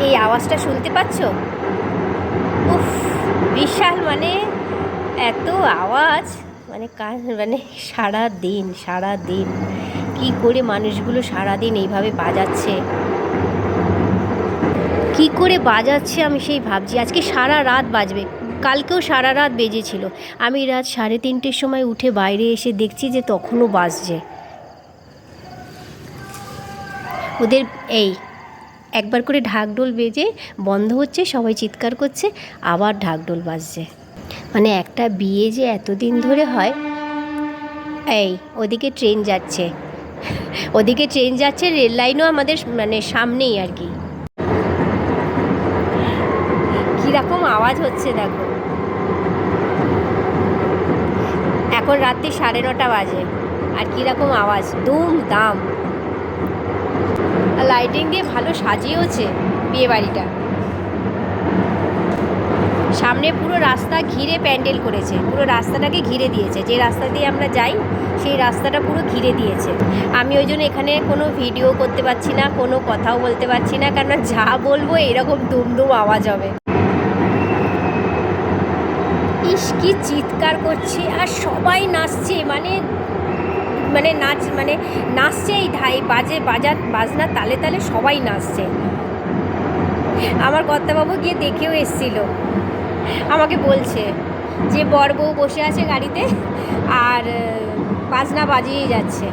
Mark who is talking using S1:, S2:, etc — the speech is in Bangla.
S1: এই আওয়াজটা শুনতে পাচ্ছ? উফ, বিশাল, মানে এত আওয়াজ, মানে মানে সারা দিন কি করে মানুষগুলো সারা দিন এইভাবে বাজাচ্ছে, কি করে বাজাচ্ছে আমি সেই ভাবছি। আজকে সারা রাত বাজবে, কালকেও সারা রাত বেজেছিল। আমি রাত 3:30-র সময় উঠে বাইরে এসে দেখছি যে তখনও বাজছে ওদের। এই একবার করে ঢাকঢোল বেজে বন্ধ হচ্ছে, সবাই চিৎকার করছে, আবার ঢাকঢোল বাজছে। মানে একটা বিয়ে যে এতদিন ধরে হয়। এই ওদিকে ট্রেন যাচ্ছে, ওদিকে ট্রেন যাচ্ছে, রেল লাইনও আমাদের মানে সামনেই আর কি। কীরকম আওয়াজ হচ্ছে দেখো। এখন রাত্রি 9:30 বাজে, আর কীরকম আওয়াজ, দুম দাম। লাইটিং দিয়ে ভালো সাজিয়েওছে বিয়ে বাড়িটা। সামনে পুরো রাস্তা ঘিরে প্যান্ডেল করেছে, পুরো রাস্তাটাকে ঘিরে দিয়েছে, যে রাস্তা দিয়ে আমরা যাই সেই রাস্তাটা পুরো ঘিরে দিয়েছে। আমি ওই জন্য এখানে কোনো ভিডিও করতে পারছি না, কোনো কথাও বলতে পারছি না, কারণ যা বলবো এরকম দুম আওয়াজ হবে। ইস, কি চিৎকার করছে আর সবাই নাচছে, মানে মানে নাচছে এই বাজনার তালে তালে সবাই নাচছে। আমার কর্তাবাবু গিয়ে দেখেও এসছিল, আমাকে বলছে যে বর বউ বসে আছে গাড়িতে আর বাজনা বাজিয়েই যাচ্ছে।